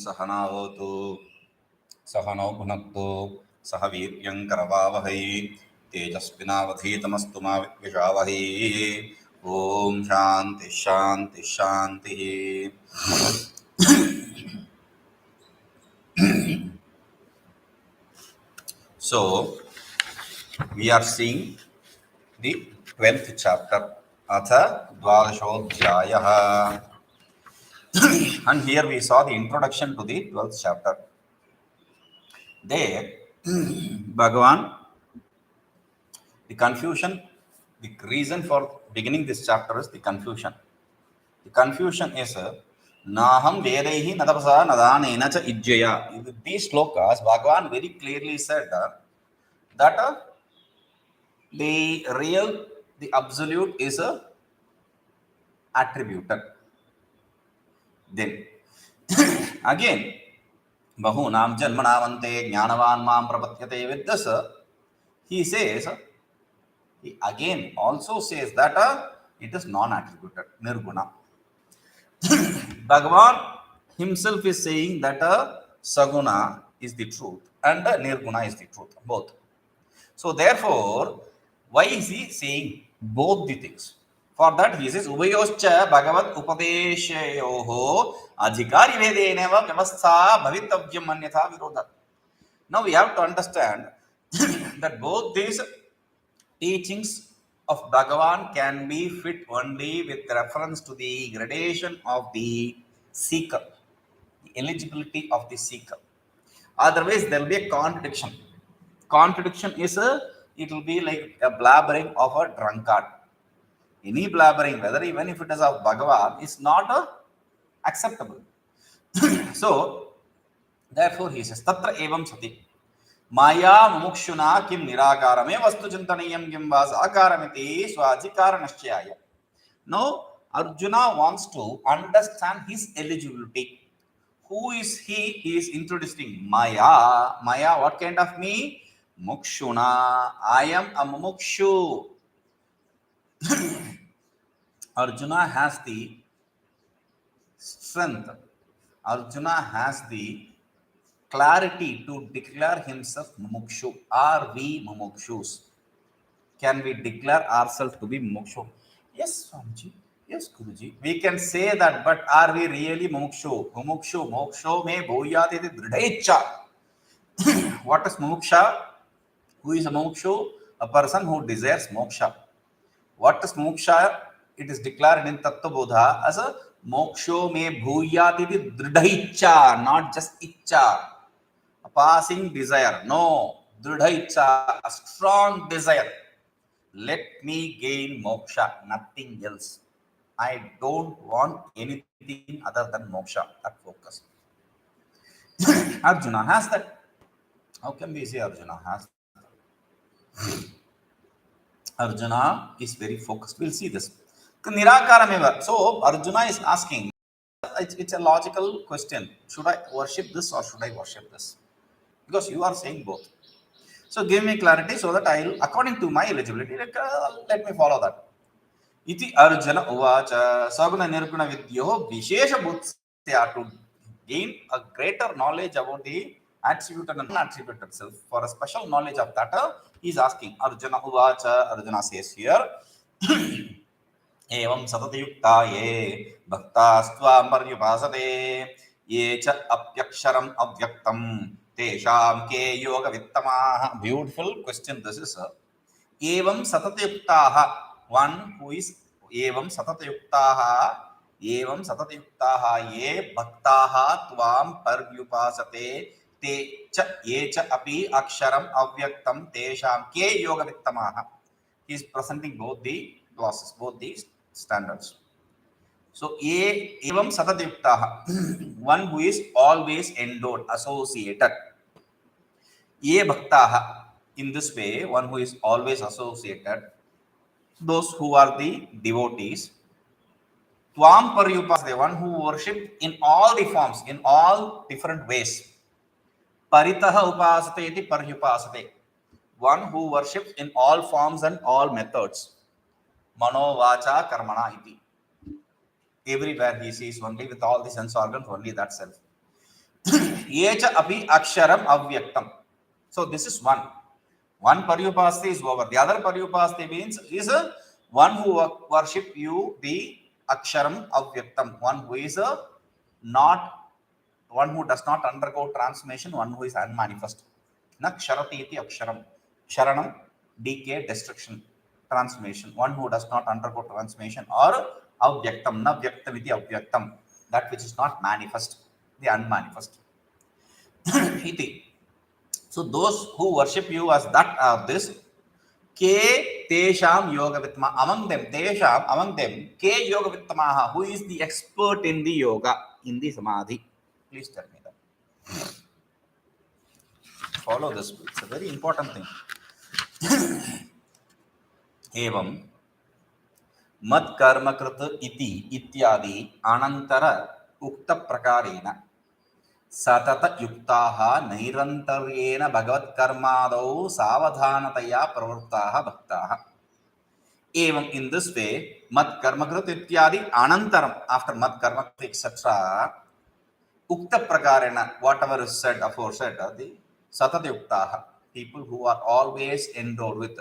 सहनावतु सहनौ भुनक्तु सह वीर्यं करवावहै तेजस्विनावधीतमस्तु मा विद्विषावहै। ओम शांति शांति शांति। So we are seeing the 12th chapter, Atha 12SHOdhyayah. And here we saw the introduction to the 12th chapter. There, Bhagwan, the confusion, the reason for beginning this chapter is the confusion. The confusion is Naham Vedehi Nadapasa Nadanena cha Ijjaya. With these slokas, Bhagwan very clearly said that the real, the absolute is attributed. Then again, Bahunam Janmanavante Jnanavan Mam Prapatyate. With this, he says, he again also says that it is non-attributed, nirguna. Bhagavan himself is saying that saguna is the truth and nirguna is the truth, both. So therefore, why is he saying both the things? For that he says, Ubayoscha Bhagavat Upadeshayoho Adhikari Vedeneva Vyavastha Bhavitavyam Manyatha Virodha. Now we have to understand that both these teachings of Bhagavan can be fit only with reference to the gradation of the seeker, the eligibility of the seeker. Otherwise, there will be a contradiction. Contradiction is it will be like a blabbering of a drunkard. Any blabbering, whether even if it is of Bhagavan, is not acceptable. So, therefore, he says, Tatra evam sati. Maya mumukshuna kim nirakarame vastu chintanayam kim vas akaramiti swadhikaranashchaya. Now, Arjuna wants to understand his eligibility. Who is he? He is introducing Maya. Maya, what kind of me? Mukshuna. I am a mumukshu. Arjuna has the strength. Arjuna has the clarity to declare himself mumukshu. Are we mumukshus? Can we declare ourselves to be mumukshu? Yes, Swamiji. Yes, Guruji. We can say that, but are we really mumukshu? Mumukshu, moksho me bhoyati dridaicha. What is mumuksha? Who is a mumukshu? A person who desires moksha. What is moksha? It is declared in Tattvabodha as a moksho me bhuyati dridaicha, not just icha, a passing desire. No, dridaicha, a strong desire. Let me gain moksha, nothing else. I don't want anything other than moksha. That focus. Arjuna has that. How can we say Arjuna has that? Arjuna is very focused. We'll see this. Nirakarameva. So Arjuna is asking, it's a logical question. Should I worship this or should I worship this? Because you are saying both. So give me clarity so that I'll, according to my eligibility, let me follow that. Iti Arjuna uvacha saguna nirguna vidyoho vishesha bhutsya, to gain a greater knowledge about the attributed and non-attributed self. For a special knowledge of that, he is asking. Arjuna uvacha. Arjuna says here, एवं सततयुक्ता ये भक्तास्त्वां पर्युपासते ये च अप्यक्षरम् अव्यक्तं तेषां के योगवित्तमाः. Beautiful question this is. एवं सततयुक्ताः, one who is एवं सततयुक्ताः ये भक्ताः त्वां पर्युपासते ते च ये च अपि अक्षरम् अव्यक्तं तेषां के योगवित्तमाः. He is presenting both the clauses, both these standards. So, evam satatayuktaha, one who is always endowed, associated. Ye bhaktaha, in this way, one who is always associated, those who are the devotees. Tvam paryupasate, one who worshipped in all the forms, in all different ways. Paritaha upasate iti paryupasate, one who worships in all forms and all methods. Mano vacha karmana iti. Everywhere he sees only with all the sense organs, only that self. ये च अपि अक्षरम अव्यक्तम. So this is one. One paryupasthi is over. The other paryupasthi means is one who worship you the aksharam avyaktam. One who is not, one who does not undergo transformation, one who is unmanifest. Na ksharati iti aksharam. Ksharanam, decay, destruction, transformation. One who does not undergo transformation, or avyaktam, na vyaktam iti avyaktam. That which is not manifest, the unmanifest. Iti. So those who worship you as that are this. Ke tesham yoga vittama. Among them, tesham, among them, ke yoga vittamaha. Who is the expert in the yoga, in the samadhi? Please tell me that. Follow this. It's a very important thing. Evam mad karma krita iti ityadi anantara ukta prakarena सतत-युक्ताः नैरन्तर्येण भगवत्कर्मादौ सावधानतया प्रवृत्ताः भक्ताः. एवं in this way, मत कर्मकृत इत्यादि अनंतरम, after मत कर्मकृत etc. ukta prakarena, whatever is said aforesaid, the सतत-युक्ताः, people who are always endowed with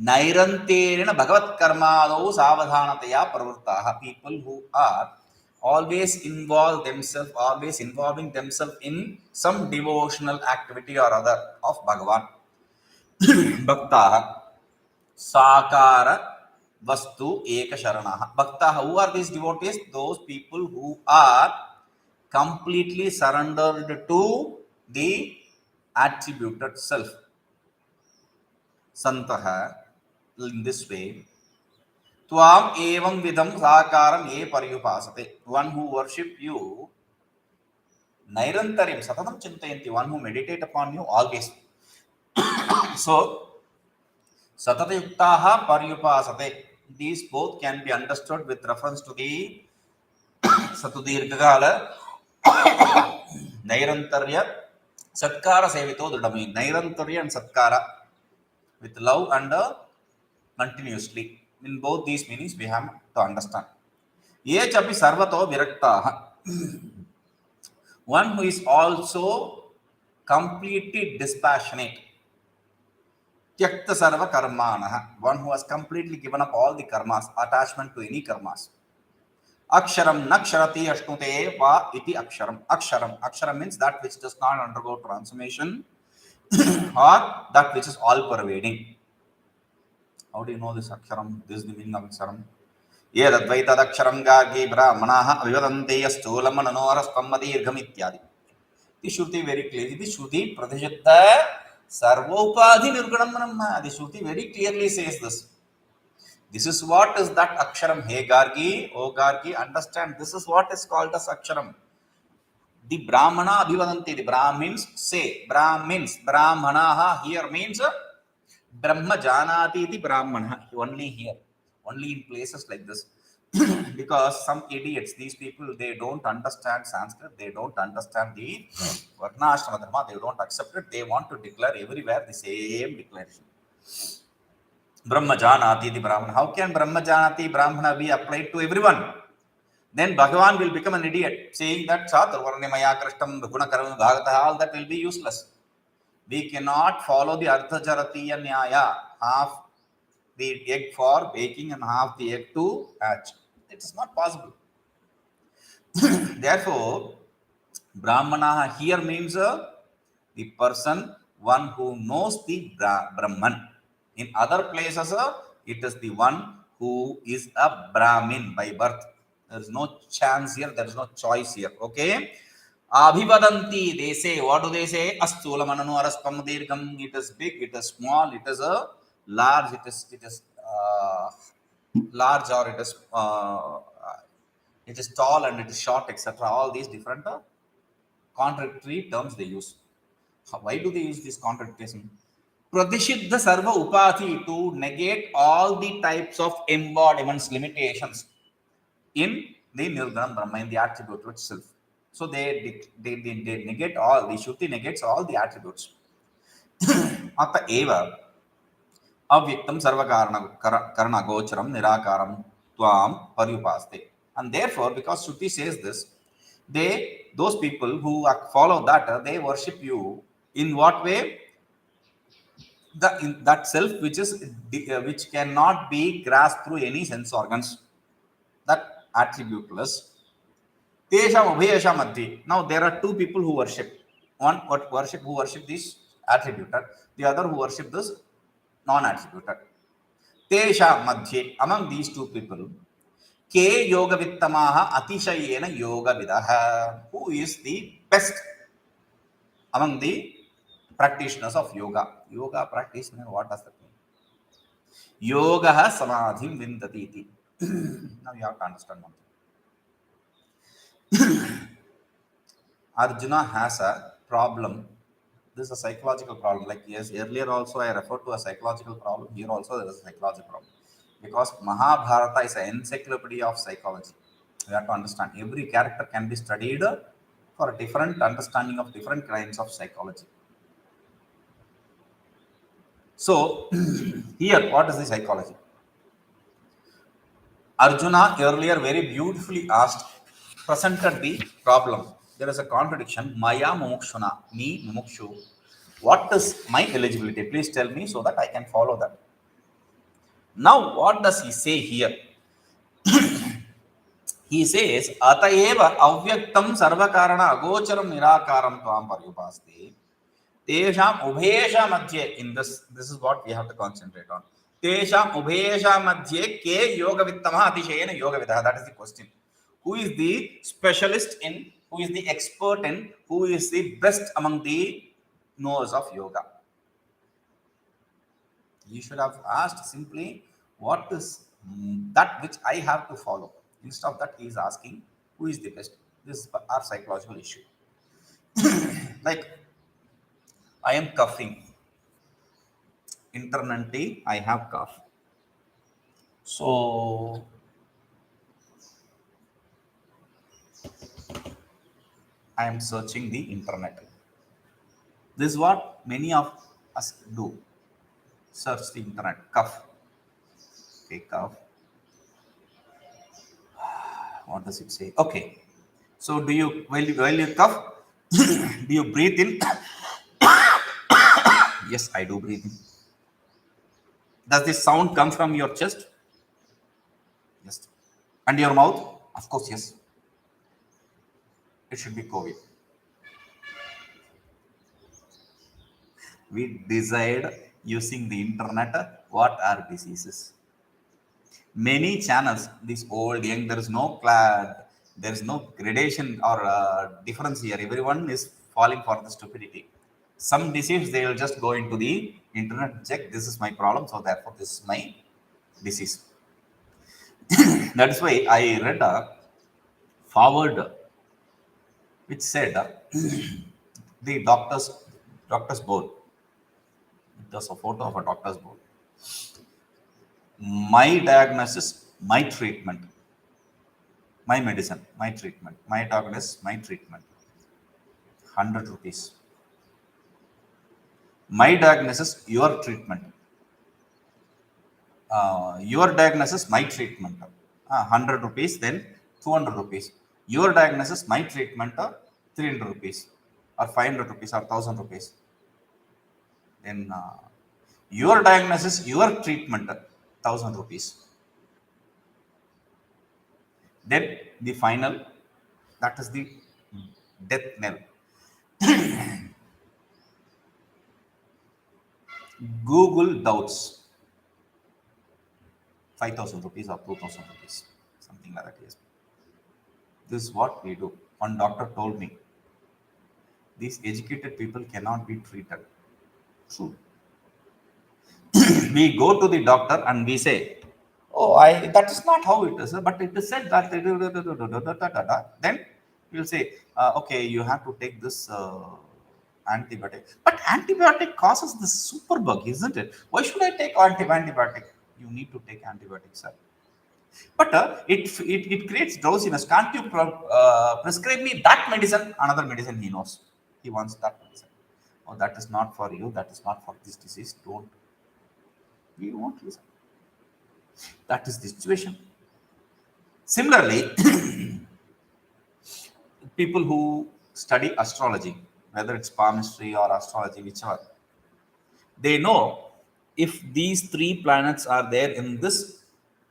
नैरन्तर्येण भगवत्कर्मादौ सावधानतया प्रवृत्ताः, people who are always involving themselves in some devotional activity or other of Bhagwan. Bhaktaha sakara vastu eka sharanaha. Bhaktaha, who are these devotees? Those people who are completely surrendered to the attributed self. Santaha, in this way, Tvam evam vidam sakaram ye paryupasate. One who worship you, nairantaryam satatam chintayanti, one who meditate upon you always. So, satata-yuktaha paryupasate. These both can be understood with reference to the satudirgagala nairantarya satkara sevito dudami. Nairantarya and satkara with love and continuously. In both these meanings we have to understand. Ye chapi sarvato viraktaha. One who is also completely dispassionate. Tyakta sarva karmanaha. One who has completely given up all the karmas, attachment to any karmas. Aksharam naksharati ashnute va iti aksharam. Aksharam means that which does not undergo transformation or that which is all pervading. How do you know this aksharam? This is the meaning of aksharam. Ye advaitadaksharam gagi brahmanaha avivadante yastu lmnण spammadirgham ityadi. The Shruti very clearly, the Shruti pradeshatta sarvopadhi nirgunam brahma. The Shruti very clearly says this. This is what is that aksharam. Hey Gargi, oh Gargi, understand this is what is called as aksharam. The brahmana abhivadanti, the Brahmins say, Brahmins, brahmanaha here means Brahma janati iti brahmana. Only here, only in places like this. Because some idiots, these people, they don't understand Sanskrit, they don't understand the Varna Ashrama Dharma, they don't accept it, they want to declare everywhere the same declaration. Brahma janati iti brahmana. How can Brahma janati brahmana be applied to everyone? Then Bhagavan will become an idiot, saying that Chaturvarnimaya Krishtam Gunakaram Bhagataha, all that will be useless. We cannot follow the Ardhajaratiya Nyaya, half the egg for baking and half the egg to hatch. It is not possible. Therefore, Brahmana here means the person, one who knows the Brahman. In other places, it is the one who is a Brahmin by birth. There is no chance here, there is no choice here. Okay? Abhivadanti, they say, what do they say? Astu lmnण spammadirgham. It is big, it is small, it is a large, it is large, or it is tall and it is short, etc. All these different contradictory terms they use. Why do they use this contradiction? Pradishiddha sarva upathi, to negate all the types of embodiments, limitations in the Nirgunam Brahma, in the attribute itself. So they negate all, the Shruti negates all the attributes. Ata'eva avyaktam sarva karana gocharam nirakaram tvam paryupaste. And therefore, because Shruti says this, they those people who follow that, they worship you in what way? That self which is which cannot be grasped through any sense organs, that attributeless. Tesham Abhayasham Madhye. Now there are two people who worship. One who worship this attributed, the other who worship this non-attributed. Tesha Madhye, among these two people, Ke Yoga Vittamaha Atishayena Yoga Vidaha. Who is the best among the practitioners of yoga? Yoga practice, what does that mean? Yoga samadhim vindati iti. Now you have to understand one thing. Arjuna has a problem. This is a psychological problem. Like yes, earlier also I referred to a psychological problem. Here also there is a psychological problem. Because Mahabharata is an encyclopedia of psychology. You have to understand every character can be studied for a different understanding of different kinds of psychology. So here, what is the psychology? Arjuna earlier very beautifully presented the problem. There is a contradiction. Maya mumukshuna, me mumukshu. What is my eligibility? Please tell me so that I can follow that. Now, what does he say here? He says, अतएव अव्यक्तं सर्वकारण अगोचरं निराकारं त्वां पर्युपास्ते. Tesham ubhesha madhye. In this is what we have to concentrate on. Tesham ubhesha madhye ke yoga vittama atishayena yoga vidaha. That is the question. Who is the specialist in, who is the expert in, who is the best among the knowers of yoga? You should have asked simply, what is that which I have to follow? Instead of that, he is asking, who is the best? This is our psychological issue. Like, I am coughing. Internally, I have cough. So, I am searching the internet. This is what many of us do. Search the internet. Cough. Okay, cough. What does it say? Okay. So, do you while you cough, do you breathe in? Yes, I do breathe in. Does this sound come from your chest? Yes. And your mouth? Of course, yes. It should be COVID. We decide using the internet what are diseases. Many channels, this old, young, there is no class, there is no gradation or difference here. Everyone is falling for the stupidity. Some disease, they will just go into the internet, check, this is my problem, so therefore this is my disease. That is why I read a forward which said the doctor's board. It was a photo of a doctor's board. My diagnosis, my treatment. My medicine, my treatment. My diagnosis, my treatment. 100 rupees. My diagnosis, your treatment. Your diagnosis, my treatment. 100 rupees, then 200 rupees. Your diagnosis, my treatment, 300 rupees. Or 500 rupees or 1000 rupees. Then your diagnosis, your treatment, 1000 rupees. Then the final, that is the death knell. Google doubts, 5,000 rupees or 2,000 rupees, something like that. Yes. This is what we do. One doctor told me, these educated people cannot be treated. True. We go to the doctor and we say, oh, that is not how it is, but it is said that. Then we'll say, okay, you have to take this antibiotic. But antibiotic causes the superbug, isn't it? Why should I take antibiotic? You need to take antibiotics, sir. But it creates drowsiness. Can't you prescribe me that medicine? Another medicine he knows. He wants that medicine. Oh, that is not for you. That is not for this disease. Don't. We won't listen. That is the situation. Similarly, people who study astrology, whether it's palmistry or astrology, whichever, they know if these three planets are there in this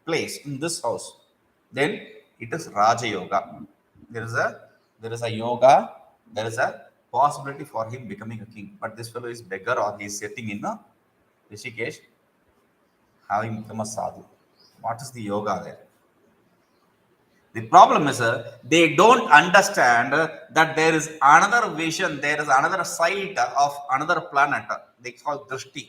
place, in this house, then it is Raja Yoga. There is a yoga, there is a possibility for him becoming a king. But this fellow is beggar or he is sitting in a Rishikesh having become a sadhu. What is the yoga there? The problem is they don't understand that there is another vision, there is another side of another planet. They call drishti.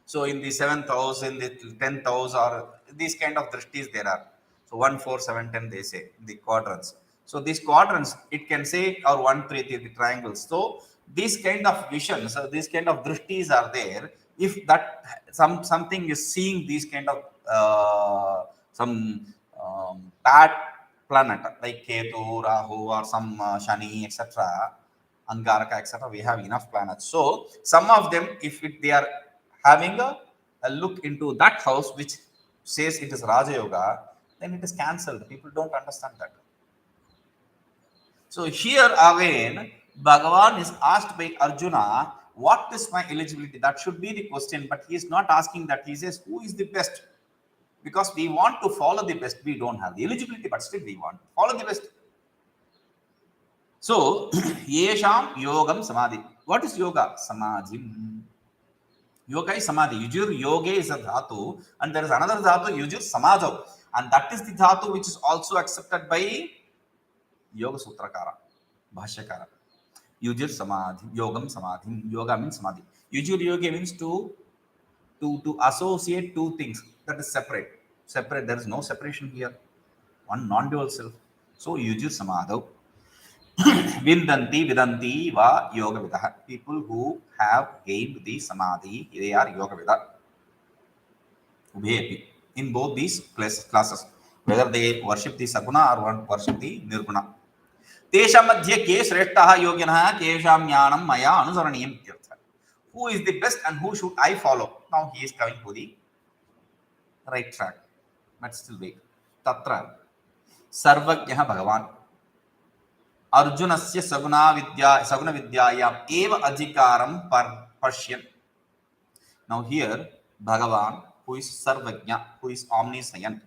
So in the 7th house, in the 10th house, or these kind of drishtis there are. So 1, 4, 7, 10, they say, the quadrants. So these quadrants, it can say, or 1, 3, the triangles. So these kind of visions, these kind of drishtis are there. If that something is seeing these kind of some bad planet like Ketu, Rahu, or some Shani, etc., Angaraka, etc., we have enough planets. So some of them, if they are having a look into that house which says it is Raja Yoga, then it is cancelled. People don't understand that. So here again, Bhagavan is asked by Arjuna, what is my eligibility? That should be the question, but he is not asking that. He says, who is the best? Because we want to follow the best. We don't have the eligibility, but still we want to follow the best. So, Yesham Yogam Samadhi. What is yoga? Samadhi. Yoga is Samadhi. Yujur Yoga is a dhatu, and there is another dhatu, Yujur Samadho. And that is the dhatu which is also accepted by Yoga Sutrakara, Bhashyakara. Yujur Samadhi, Yogam Samadhi. Yoga means Samadhi. Yujur Yoga means to associate two things that is separate. Separate, there is no separation here. One non-dual self. So Yujur Samadho. Vindanti Vidanti Va Yoga Vidaha. People who have gained the Samadhi, they are Yoga Vida. Ubheyapi. In both these classes, whether they worship the Saguna or worship the Nirguna. Tesha Madhya Ke Shreshtaha Yoginaha Kesham Jnanam Maya Anusaraniyam Tirtha. Who is the best and who should I follow? Now he is coming to the right track. But still wait. Tatra Sarvajnaha Bhagavan. Arjunasya Saguna Vidyayam Eva Adhikaram Pashyan. Now here Bhagavan, who is Sarvajna, who is omniscient,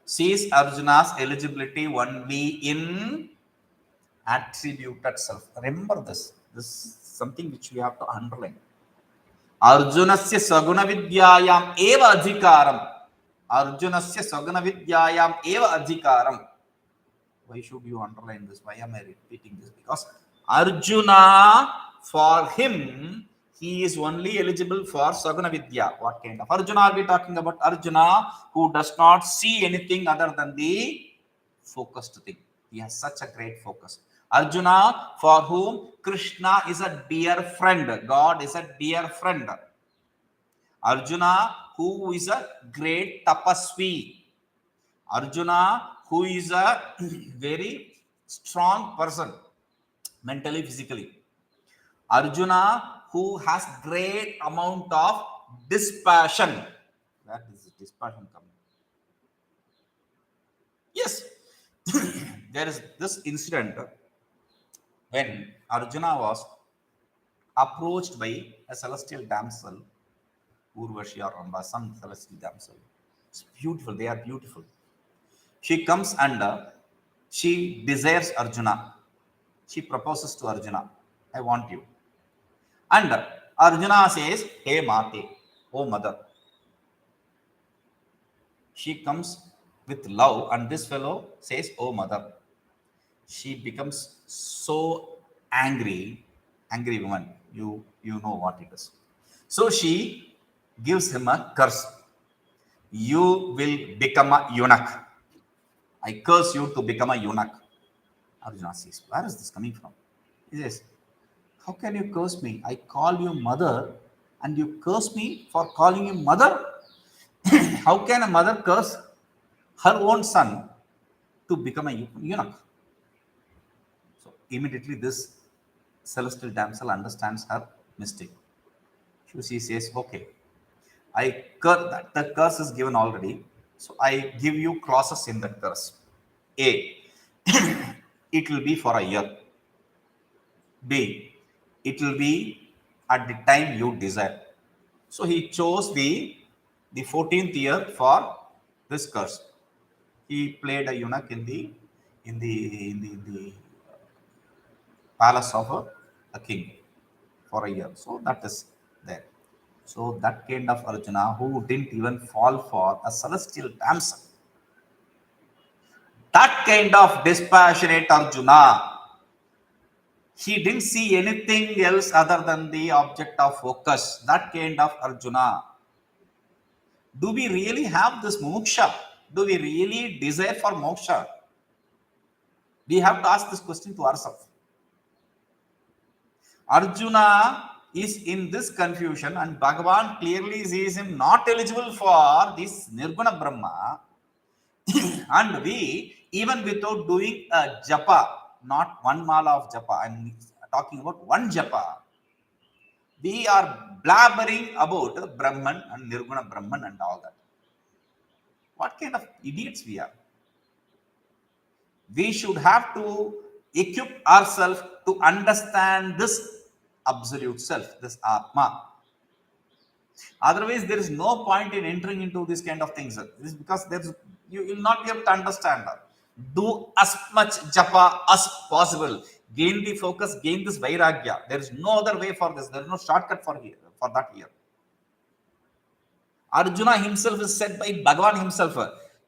sees Arjuna's eligibility only in attributed self. Remember this. This is something which we have to underline. Arjunasya Saguna Vidyayam Eva Adhikaram. Arjunasya Saguna Vidyayam Eva Adhikaram. Why should you underline this? Why am I repeating this? Because Arjuna, for him, he is only eligible for Saguna Vidya. What kind of Arjuna are we talking about? Arjuna who does not see anything other than the focused thing. He has such a great focus. Arjuna, for whom Krishna is a dear friend. God is a dear friend. Arjuna, who is a great tapasvi. Arjuna, who is a very strong person, mentally, physically. Arjuna, who has great amount of dispassion. Where is dispassion coming? Yes, there is this incident when Arjuna was approached by a celestial damsel, Urvashi or Ramba, some celestial damsel. It's beautiful, they are beautiful. She comes and she desires Arjuna. She proposes to Arjuna, I want you. And Arjuna says, hey Mate, oh mother. She comes with love and this fellow says, oh mother. She becomes so angry woman. You know what it is. So she gives him a curse. You will become a eunuch. I curse you to become a eunuch. Arjuna says, where is this coming from? He says, how can you curse me? I call you mother and you curse me for calling you mother? How can a mother curse her own son to become a eunuch? So immediately this celestial damsel understands her mistake. So she says, okay, I curse that. The curse is given already. So I give you clauses in that curse. A. it will be for a year. B, it will be at the time you desire. So he chose the 14th year for this curse. He played a eunuch in the palace of a king for a year. So that is there. So that kind of Arjuna who didn't even fall for a celestial damsel. That kind of dispassionate Arjuna, he didn't see anything else other than the object of focus. That kind of Arjuna. Do we really have this moksha? Do we really desire for moksha? We have to ask this question to ourselves. Arjuna is in this confusion, and Bhagavan clearly sees him not eligible for this Nirguna Brahma. And we, even without doing a japa, not one mala of japa, I'm talking about one japa, we are blabbering about Brahman and Nirguna Brahman and all that. What kind of idiots we are? We should have to equip ourselves to understand this absolute self, this Atma. Otherwise, there is no point in entering into this kind of things. This is because you will not be able to understand. Do as much japa as possible. Gain the focus, gain this vairagya. There is no other way for this. There is no shortcut for that here. Arjuna himself is said by Bhagwan himself.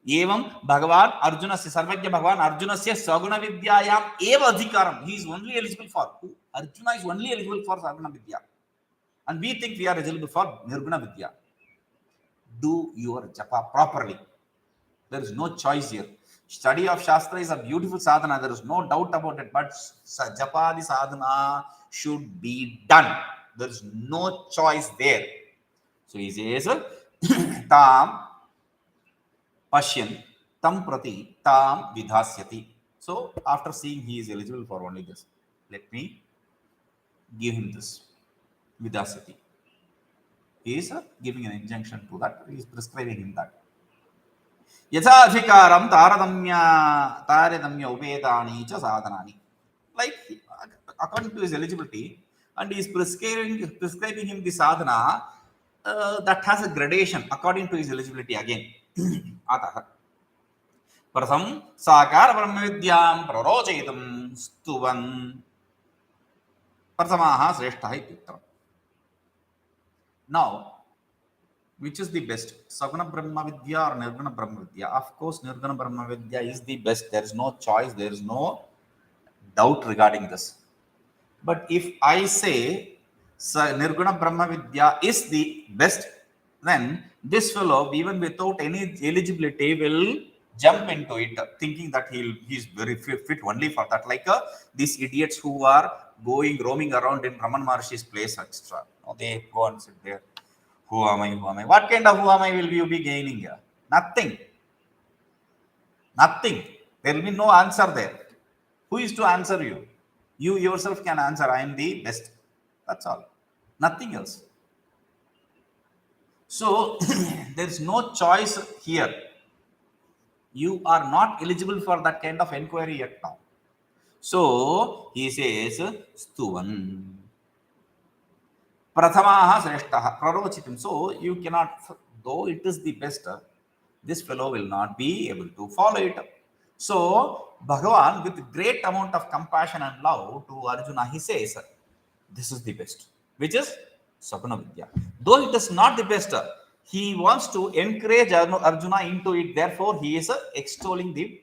Evam Bhagavan Arjuna se Sarvajya Bhagavan Arjuna se Saguna Vidyayam eva adhikaram. He is only eligible for. Arjuna is only eligible for Saguna Vidya. And we think we are eligible for Nirguna Vidya. Do your japa properly. There is no choice here. Study of Shastra is a beautiful sadhana. There is no doubt about it. But japadi sadhana should be done. There is no choice there. So he says, Tam Pashyan Tam Prati Tam Vidhasyati. So after seeing he is eligible for only this, let me give him this. Vidhasyati. He is giving an injunction to that. He is prescribing him that. Yathaadhikaram taradamya upedani cha sadhanani. Like according to his eligibility, and he is prescribing him the sadhana that has a gradation according to his eligibility again. Atah. Pratham sakara brahmavidyam prarochayitam stuvan prathamaha sreshtaha ityuktam. Now, which is the best? Saguna Brahma Vidya or Nirguna Brahma Vidya? Of course, Nirguna Brahma Vidya is the best. There is no choice. There is no doubt regarding this. But if I say Nirguna Brahma Vidya is the best, then this fellow, even without any eligibility, will jump into it, thinking that he's very fit only for that. Like these idiots who are roaming around in Raman Maharshi's place, etc. They go and sit there. Who am I? Who am I? What kind of who am I will you be gaining here? Nothing. Nothing. There will be no answer there. Who is to answer you? You yourself can answer, I am the best. That's all. Nothing else. So, there is no choice here. You are not eligible for that kind of inquiry yet now. So, he says, Stuvan. Prathamaha sreshtaha prarochitam. So you cannot, though it is the best, this fellow will not be able to follow it. So Bhagavan, with great amount of compassion and love to Arjuna, he says, this is the best, which is Saguna Vidya. Though it is not the best, he wants to encourage Arjuna into it. Therefore, he is extolling the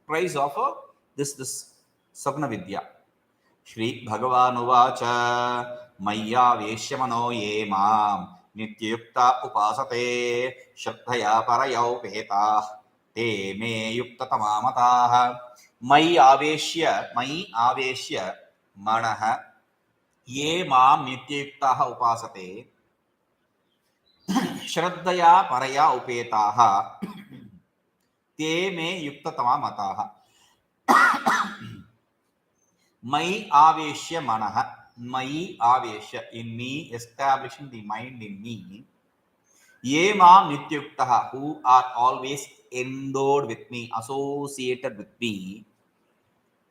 praise of this Saguna Vidya. Shri Bhagavan Uvacha Maya Veshyamano Ye Mam Nityukta Upasate Shraddhaya Parayau Peta Te Me Yukta Tamamataha Maya Aveshya Manaha Ye Mam Nityukta Upasate Shraddhaya Paraya Upetaha Te Me Yukta Tamamataha Mai Aveshya Manaha. Mai Aveshya, in me, establishing the mind in me. Ye Mam Nityuktaha, who are always endowed with me, associated with me.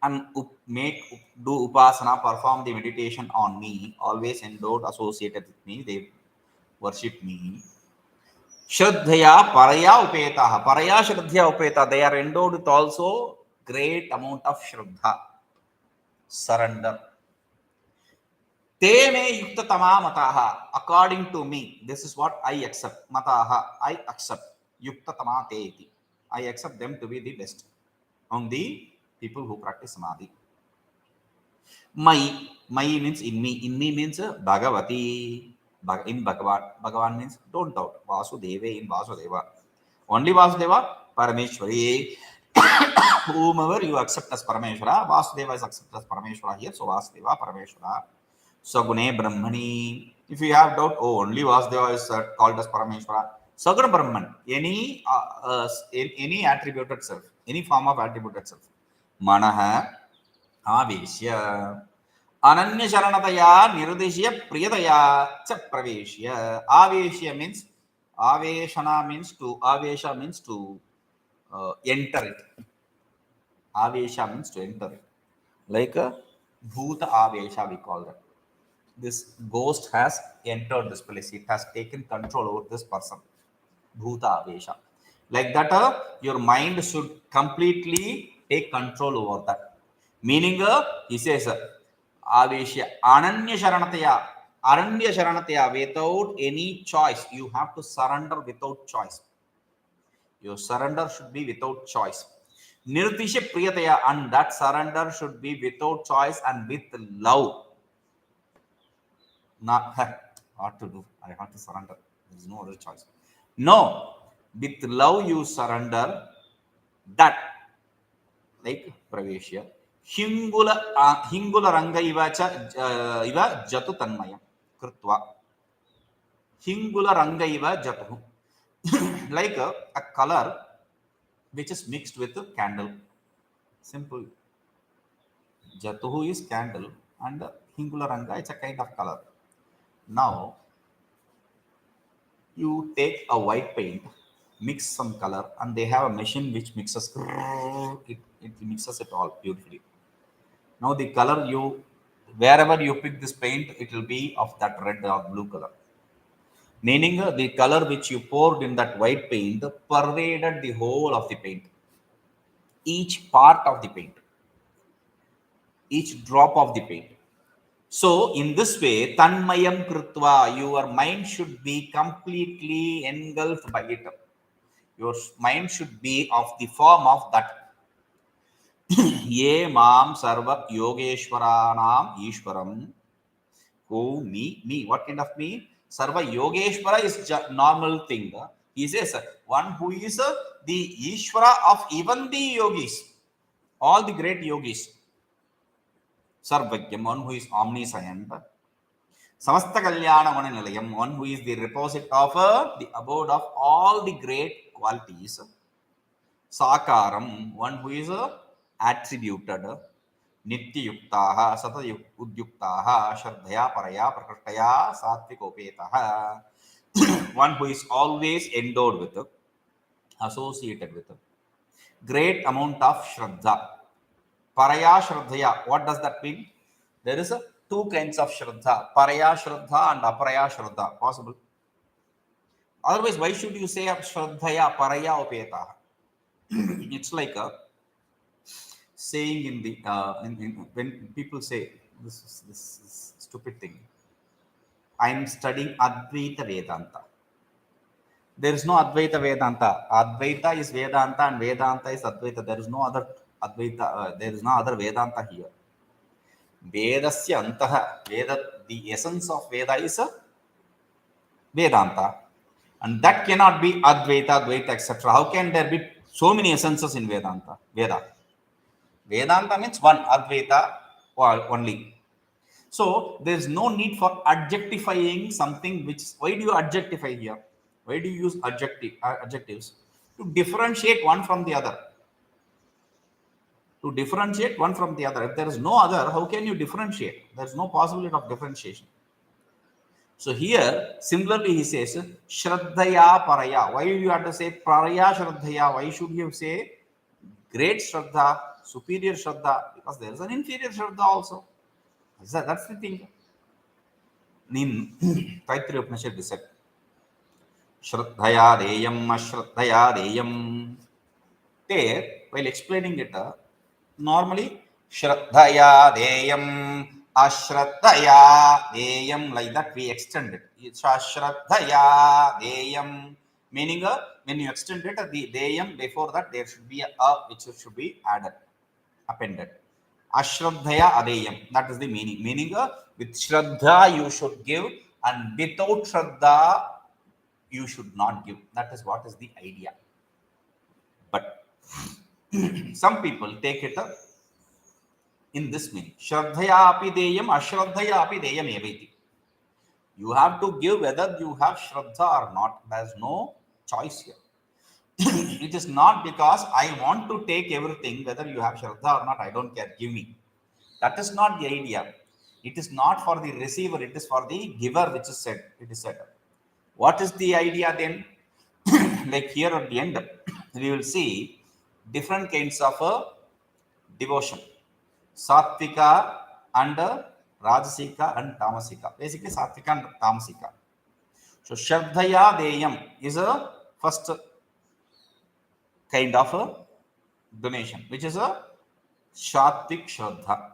and do upasana, perform the meditation on me, always endowed, associated with me, they worship me. Shraddhaya paraya upetaha. Paraya shraddhya upeta. They are endowed with also great amount of shraddha, surrender. Te me yukta tama mataha. According to me, this is what I accept. Mataha, I accept. Yukta tama te iti. I accept them to be the best on the people who practice samadhi. Mai means in me. In me means Bhagavati. In Bhagavan. Bhagavan means don't doubt. Vasudeva in Vasudeva. Only Vasudeva, Parameshwari. Whomever you accept as Parameshwara, Vasudeva is accepted as Parameshwara here. So Vasudeva, Parameshwara. Sagune Brahmani. If you have doubt, oh, only Vasudeva is called as Parameshwara. Saguna Brahman. Any attributed self. Any form of attributed self. Manaha. Aveshya. Ananya Sharanataya Nirudeshya Priyataya Cha Praveshya. Aveshya means Aveshana means to Avesha means to enter it. Avesha means to enter it. Like a Bhuta Avesha we call that. This ghost has entered this place. It has taken control over this person. Bhuta Avesha. Like that, your mind should completely take control over that. Meaning, he says, Aveshya, Ananya Sharanataya, Aranya Sharanataya, without any choice. You have to surrender without choice. Your surrender should be without choice. Nirtisha Priyataya, and that surrender should be without choice and with love. Not what to do. I have to surrender. There is no other choice. No, with love you surrender. That, like Praveshya. Hingula ranga iva jatu tanmaya krutva. Hingula ranga iva jatu. Like a color which is mixed with a candle. Simple. Jatuhu is candle and hingula ranga is a kind of color. Now you take a white paint, mix some color, and they have a machine which mixes it mixes it all beautifully. Now the color wherever you pick this paint, it will be of that red or blue color. Meaning the color which you poured in that white paint pervaded the whole of the paint. Each part of the paint. Each drop of the paint. So in this way, tanmayam krutva, your mind should be completely engulfed by it. Your mind should be of the form of that. Ye mam sarva yogeshwaranam ishwaram. Who me? What kind of me? Sarva yogeshwara is normal thing. He says one who is the Ishvara of even the yogis, all the great yogis. Sarvagyam, one who is omniscient. Samasta Kalyana Mananilayam, one who is the repository of the abode of all the great qualities. Sakaram, one who is attributed. Nityayuktaha, Satatyudyuktaha, Shraddhaya Paraya Prakritaya, Satvikopetaha. One who is always endowed with, associated with great amount of Shraddha. Paraya Shraddhaya, what does that mean? There is two kinds of Shraddha, Paraya Shraddha and Aparaya Shraddha, possible. Otherwise, why should you say Shraddhaya Paraya Upetaha? It's like a saying in the when people say this stupid thing. I am studying Advaita Vedanta. There is no Advaita Vedanta. Advaita is Vedanta and Vedanta is Advaita. There is no other Advaita. There is no other Vedanta here. Vedasya antaha. Veda, the essence of Veda is Vedanta, and that cannot be Advaita, Advaita, etc. How can there be so many essences in Vedanta? Vedanta means one, Advaita only. So there is no need for adjectifying something which. Why do you adjectify here? Why do you use adjectives? To differentiate one from the other. To differentiate one from the other. If there is no other, how can you differentiate? There is no possibility of differentiation. So here, similarly, he says, Shraddhaya Paraya. Why do you have to say Paraya Shraddhaya? Why should you say great Shraddha? superior Shraddha, because there is an inferior Shraddha also. That's the thing. In Taittiriya Upanishad is said, Shraddhaya deyam ashraddhaya deyam. There, while explaining it, normally Shraddhaya deyam ashraddhaya deyam, like that we extend it. It's Shraddhaya deyam, meaning when you extend it, the deyam, before that there should be a which should be added, appended. Ashraddhaya adeyam, that is the meaning. Meaning with Shraddha you should give, and without Shraddha you should not give. That is what is the idea. But some people take it in this meaning. Shraddhaya api deyam, ashraddhaya api deyam eveti. You have to give whether you have Shraddha or not. There is no choice here. It is not because I want to take everything, whether you have Shraddha or not, I don't care, give me. That is not the idea. It is not for the receiver, it is for the giver, which is said. It is said. What is the idea then? Like here at the end, we will see different kinds of devotion. Sattvika and Rajasika and Tamasika. Basically, Sattvika and Tamasika. So, Shraddhaya Deyam is a first kind of a donation, which is a Sattvik Shraddha.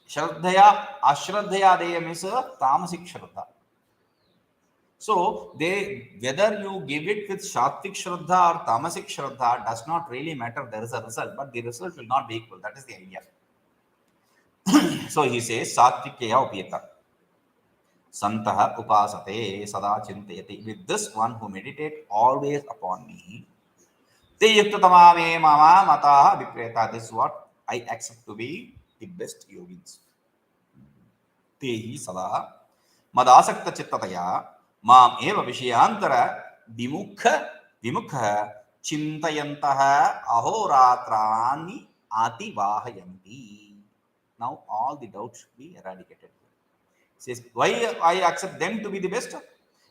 Shraddhaya, Ashraddhaya Deyam is a Tamasik Shraddha. So, whether you give it with Sattvik Shraddha or Tamasik Shraddha does not really matter. There is a result, but the result will not be equal. That is the idea. So, he says, Sattvikya upiyata. Santaha upasate sada chintayati. With this one who meditate always upon me, te yuktatamame mama mataha vipreta. This is what I accept to be the best yogins. Tehi sada madasakta chittataya माम एव विषयांतर विमुख चिंतयन्तः अहोरात्राणि आतिवाहयन्ति. Now all the doubts should be eradicated. Says, why I accept them to be the best?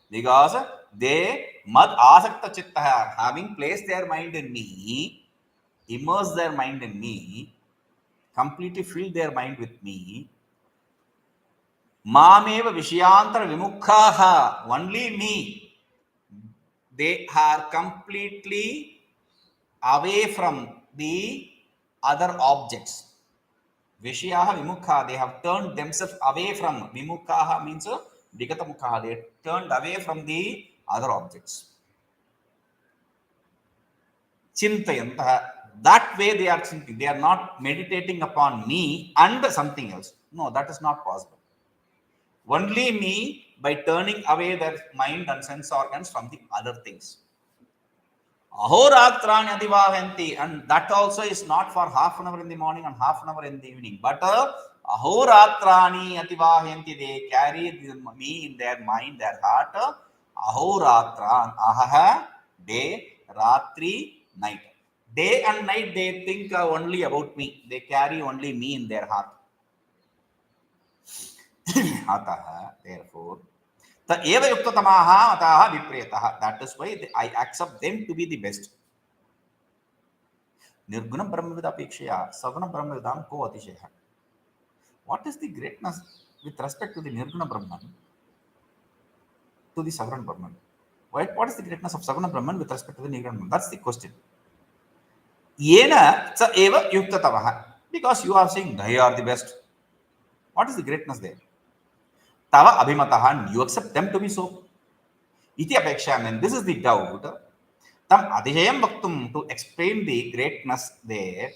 Because they mad asakta chitta, having placed their mind in me, immersed their mind in me, completely filled their mind with me. Mameva Vishyantar Vimukhaha, only me. They are completely away from the other objects. Vishyaha Vimukha, they have turned themselves away from. Vimukhaha means Vigatamukhaha, they turned away from the other objects. Chintayantaha, that way they are thinking. They are not meditating upon me and something else. No, that is not possible. Only me by turning away their mind and sense organs from the other things. Ahoratrani adivahanti, and that also is not for half an hour in the morning and half an hour in the evening. But ahoratrani adivahanti, they carry me in their mind, their heart. Ahoratran, ahaha, day, ratri, night. Day and night they think only about me. They carry only me in their heart. Therefore, the eva yuktatamaha ataha vipretaha. That is why I accept them to be the best. Nirguna Brahmavida Apekshaya, Saguna Brahmavidam ko atishaya. What is the greatness with respect to the Nirguna Brahman to the Saguna Brahman? What is the greatness of Saguna Brahman with respect to the Nirguna Brahman? That's the question. Yena sa eva yuktatamaha. Because you are saying they are the best. What is the greatness there? Tava abhimataha, you accept them to be so. Iti apekshaman, this is the doubt. Tam adhiyam vaktum, to explain the greatness there.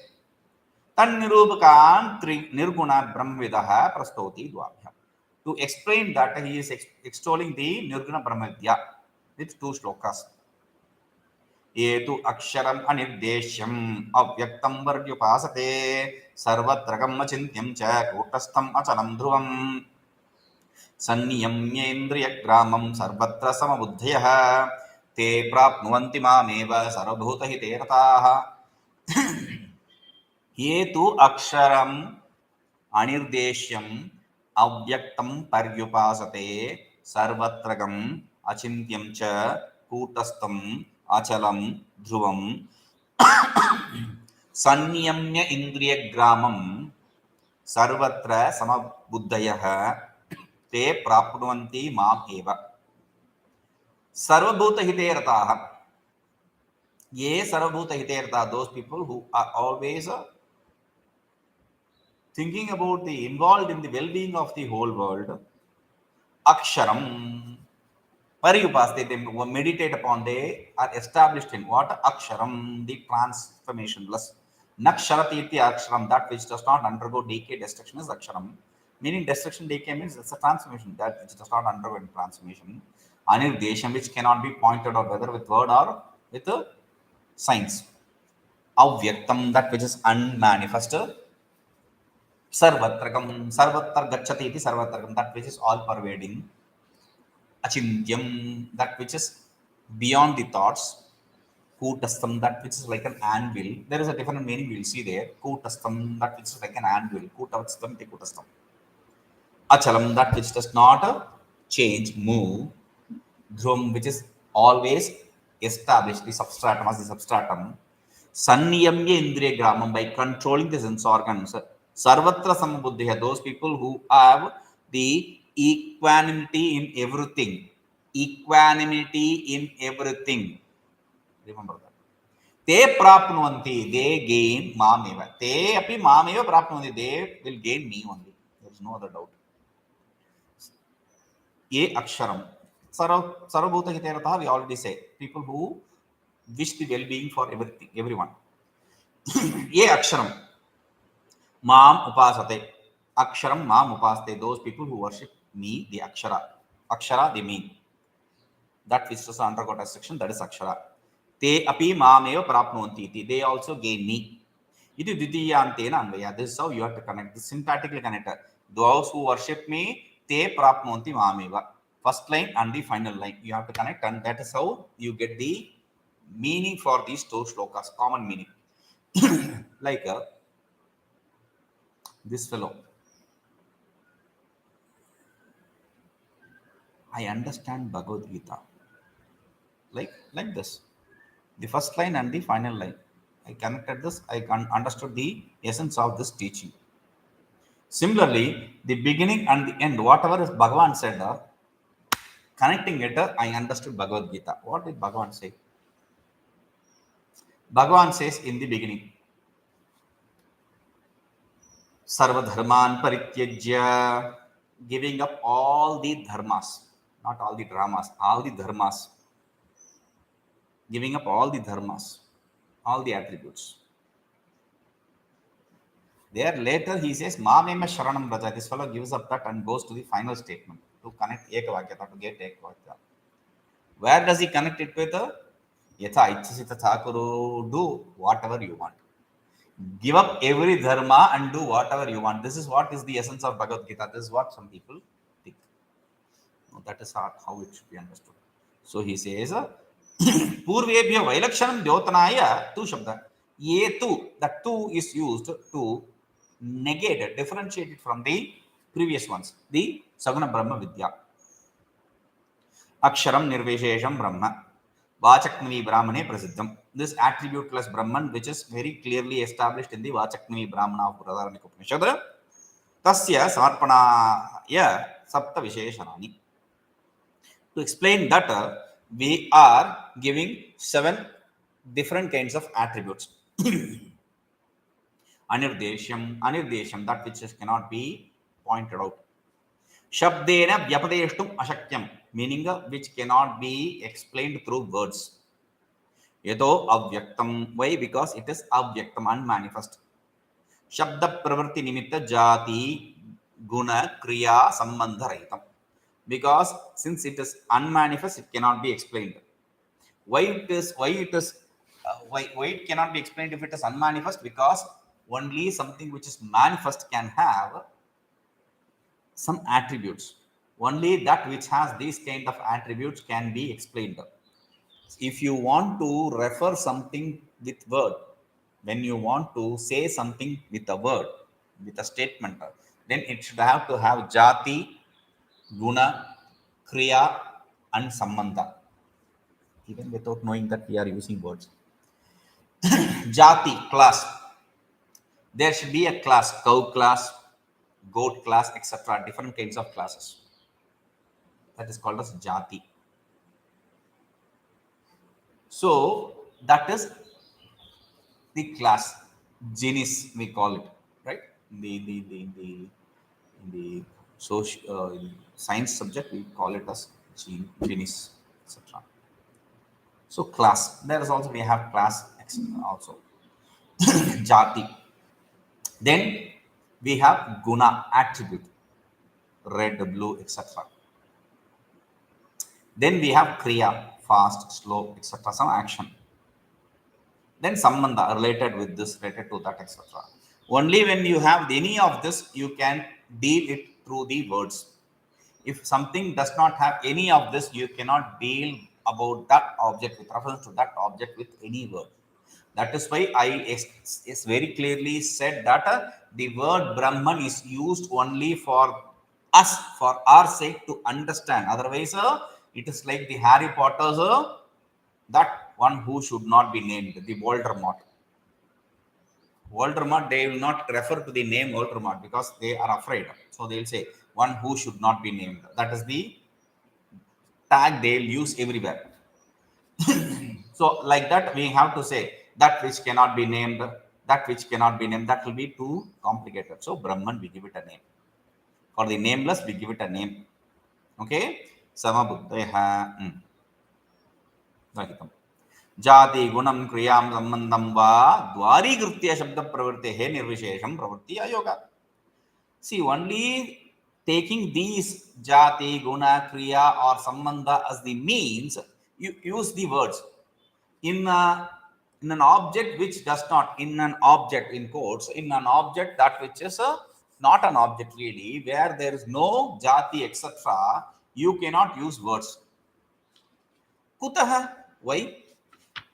Tan nirupakan nirguna brahmavidaha prastoti dvabhyam. To explain that, he is extolling the nirguna brahmavidya with two shlokas. Etu aksharam anirdeshyam avyaktam vargyupasate sarvatragam achintyam cha kutastham achalam dhruvam sanniyamyendriya gramam sarvatra samabuddhayah te prapnuvanti mameva sarvabhutahite rataah. Etu aksharam anirdeshyam avyaktam paryupasate sarvatragam achintyam cha kutastham achalam dhruvam संयम्य इंद्रिय ग्रामम सर्वत्र समबुद्धयः ते प्राप्नुवन्ति माम् एव सर्वभूत हिते रताः ये सर्वभूत हिते रताः those people who are always thinking about the involved in the well-being of the whole world. Aksharam Pariupaste, they meditate upon, they are established in what? Aksharam, the transformationless. Naksharati iti aksharam, that which does not undergo decay, destruction is aksharam. Meaning destruction, decay means it's a transformation, that which does not undergo transformation. Anirdesham, which cannot be pointed out whether with word or with signs. Avyaktam, that which is unmanifest. Sarvatrakam, sarvatra gacchati iti sarvatrakam, that which is all pervading. Achintyam, that which is beyond the thoughts. Kutastam, that which is like an anvil. There is a different meaning we'll see there. Kutastam, that which is like an anvil. Kutavastam, kutastam. Achalam, that which does not change, move. Dhrum, which is always established, the substratum as the substratum. Sanniyamya indriya gramam, by controlling the sense organs. Sarvatra samabuddhiya, those people who have the equanimity in everything. Equanimity in everything. Remember that. Te prapnuvanti, they gain mameva. Te api mameva prapnuvanti, they will gain me only. There is no other doubt. Ye aksharam. Sarvabhuta hitaratha, we already say. People who wish the well-being for everything, everyone. Ye aksharam. Mam upasate. Aksharam mam upaste. Those people who worship me, the akshara. Akshara, the me. That which does undergo destruction, that is akshara. Te api mameva prapnuvanti. They also gain me. Iti dvitiyantena anvaya. This is how you have to connect. This syntactically connected. Those who worship me, te prapnuvanti mameva. First line and the final line. You have to connect, and that is how you get the meaning for these two shlokas, common meaning. Like this fellow. I understand Bhagavad Gita. Like this. The first line and the final line. I connected this. I understood the essence of this teaching. Similarly, the beginning and the end, whatever is Bhagwan said, connecting it, I understood Bhagavad Gita. What did Bhagwan say? Bhagwan says in the beginning, Sarva dharman parityajya, giving up all the dharmas, not all the dramas, all the dharmas. Giving up all the dharmas, all the attributes. There later he says, Mamema Sharanam Raja. This fellow gives up that and goes to the final statement to connect Ekavakyata, to get Ekavakyata. Where does he connect it with? Yatha Ichchasita Thakuru, do whatever you want. Give up every dharma and do whatever you want. This is what is the essence of Bhagavad Gita. This is what some people think. No, that is how it should be understood. So he says, Purvebhya Vailakshanam Dyotanaya, tu shabda. Ye tu, that tu is used to negate it, differentiate it from the previous ones, the Saguna Brahma Vidya. Aksharam Nirveshesham Brahma. Vachaknavi Brahmane Prasiddham. This attributeless Brahman, which is very clearly established in the Vachaknavi Brahmana of Brihadaranyaka Upanishad. Tasya Samarpanaya Sapta Visheshanani. To explain that, we are giving 7 different kinds of attributes. Anirdesham, that which cannot be pointed out. Shabdena Vyapadeshtum Ashakyam, meaning which cannot be explained through words. Yato Avyaktam, why? Because it is Avyaktam, unmanifest. Shabda Pravarti Nimitta Jati Guna Kriya Sambandha Rahitam. Because since it is unmanifest, it cannot be explained. Why it cannot be explained if it is unmanifest? Because only something which is manifest can have some attributes. Only that which has these kind of attributes can be explained. If you want to refer something with word, when you want to say something with a word, with a statement, then it should have to have jati, guna, kriya and sambandha. Even without knowing that we are using words. Jati, class. there should be a class, cow class, goat class, etc. Different kinds of classes. That is called as jati. So that is the class, genus we call it, right? In the social in science subject we call it as genus, etc. So class, there is also we have class also. Jati. Then we have guna, attribute, red, blue, etc. Then we have kriya, fast, slow, etc. Some action. Then sambandha, related with this, related to that, etc. Only when you have any of this, you can deal it through the words. If something does not have any of this, you cannot deal about that object with reference to that object with any word. That is why I is very clearly said that the word Brahman is used only for us, for our sake to understand. Otherwise, it is like the Harry Potter's that one who should not be named, the Voldemort. Voldemort, they will not refer to the name Voldemort because they are afraid. So they will say one who should not be named. That is the tag they will use everywhere. So like that, we have to say that which cannot be named, that which cannot be named, that will be too complicated. So Brahman, we give it a name. For the nameless, we give it a name. Okay? Samabuddheha. जाति गुणम क्रियां संबंधम वा द्वारीकृत्य शब्द प्रवृत्तेः निर्विशेषं प्रवृत्ति अयोगा. See, only taking these jati, guna, kriya or sambandha as the means, you use the words in an object which does not, in an object in quotes, in an object that which is not an object really, where there is no jati, etc. You cannot use words. Kutaha? Why?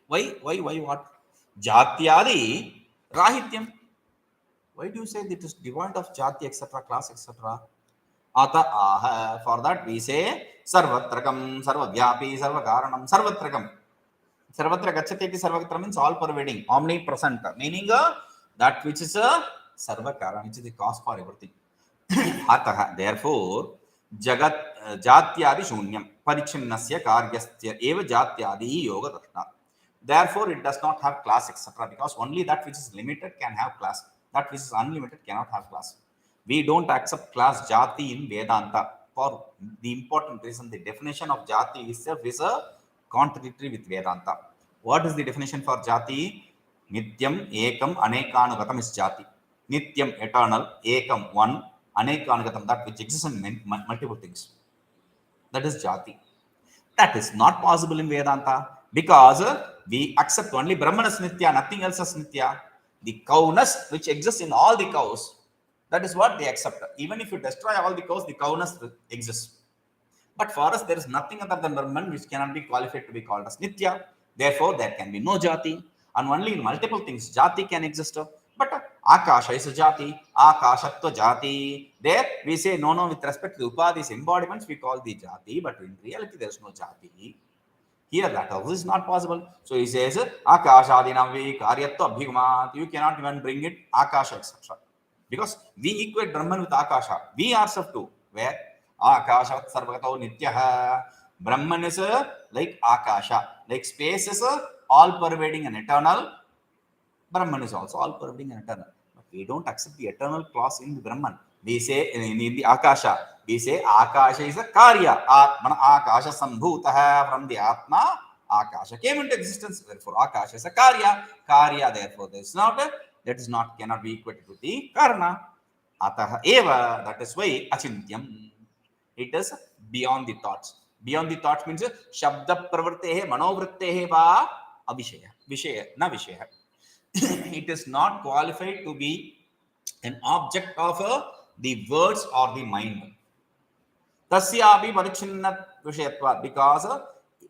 What? Jatyadi rahityam. Why do you say that it is devoid of jati, etc., class, etc.? Ata aha. For that we say sarvatrakam, sarvavyapi, sarvakaranam, sarvatrakam. Sarvatra gacchati iti sarvatra means all pervading, omnipresent, meaning that which is a sarvakaran, which is the cause for everything. Ataha, therefore, jagat jatyadi shunyam parichinnasya karyasya eva jatyadi yoga darshana. Therefore, it does not have class, etc. Because only that which is limited can have class. That which is unlimited cannot have class. We don't accept class jati in Vedanta for the important reason. The definition of jati itself is a contradictory with Vedanta. What is the definition for jati? Nityam, ekam, anekanugatam is jati. Nityam, eternal, ekam, one, anekanugatam, that which exists in multiple things. That is jati. That is not possible in Vedanta because we accept only Brahman as Nitya, nothing else as Nitya. The cowness which exists in all the cows, that is what they accept. Even if you destroy all the cows, the cowness exists. But for us, there is nothing other than Brahman which cannot be qualified to be called as Nitya. Therefore, there can be no jati. And only in multiple things, jati can exist. But Akasha is a jati, Akashatva jati. There we say no, with respect to the Upadhis embodiments, we call the jati. But in reality, there is no jati. Here that also is not possible. So he says Akashadinavi karyatva abhigumat. You cannot even bring it Akasha, etc. Because we equate Brahman with Akasha. We ourselves too. Where Akasha sarvagato nityaha. Brahman is like Akasha. Like space is all pervading and eternal. Brahman is also all pervading and eternal. But we don't accept the eternal clause in the Brahman. We say in the Akasha, we say Akasha is a Karya. Akasha Sambhutaha, from the Atma, Akasha came into existence. Therefore, Akasha is a Karya. Karya, therefore, there is not, that is not, cannot be equated to the Karana. Ataha eva, that is why Achintyam. It is beyond the thoughts. Beyond the thoughts means Shabda Pravartehe, Manovrittehe va Abhishaya. Vishaya, na Vishaya. It is not qualified to be an object of the words or the mind. Tasyapi parichinna vishayatva, because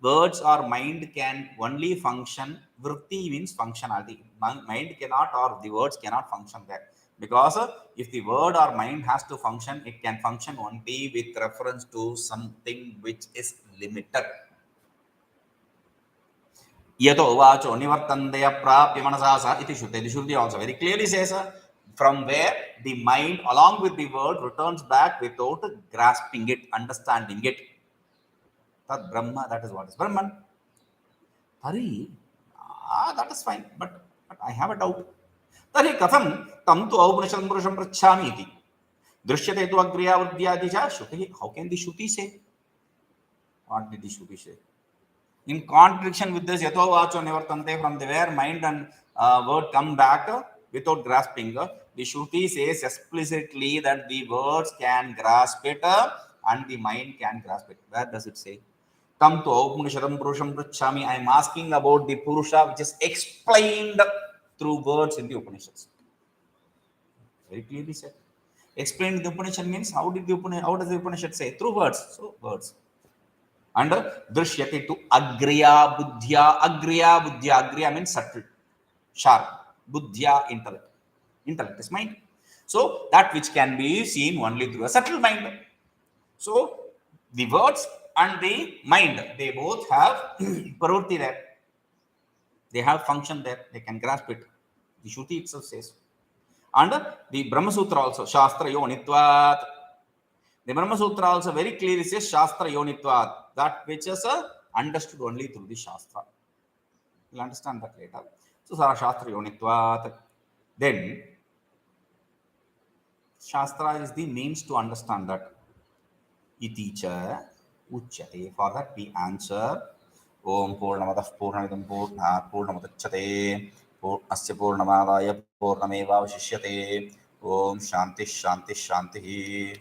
words or mind can only function. Vritti means functionality. Mind cannot, or the words cannot function there. Because if the word or mind has to function, it can function only with reference to something which is limited. Yato vacho nivartandaya prapya manasasa iti Shruti. The Shruti also very clearly says from where the mind along with the word returns back without grasping it, understanding it. That Brahma, that is what is Brahman. Hari, that is fine, but I have a doubt. Tari katham tam tu aupanishadam purusham prachhami iti. Drishyate tu agriya vruddhyadi cha shruti. How can the Shruti say? What did the Shruti say? In contradiction with this, yato vacho nivartante, from the where mind and word come back without grasping, the Shruti says explicitly that the words can grasp it and the mind can grasp it. Where does it say? Tam tu aupanishadam purusham prachhami. I am asking about the Purusha which is explained through words in the Upanishads. Very clearly said. Explained in the Upanishad means how does the Upanishad say? Through words. So words. And drishyate to agriya buddhya. Agriya buddhya. Agriya means subtle, sharp. Buddhya, intellect. Intellect is mind. So that which can be seen only through a subtle mind. So the words and the mind, they both have pravritti there. They have function there. They can grasp it. The Shruti itself says. And the Brahma Sutra also, Shastra Yonitvat. The Brahma Sutra also very clearly says Shastra Yonitvat, that which is understood only through the Shastra. You'll understand that later. So, Shastra Yonitvat. Then, Shastra is the means to understand that. Iti cha uchyate. For that, we answer Om Purnamadah Purnamidam Purnamudachyate. Asya Purnamadaya Purnameva Vashishyate. Om Shanti Shanti Shanti.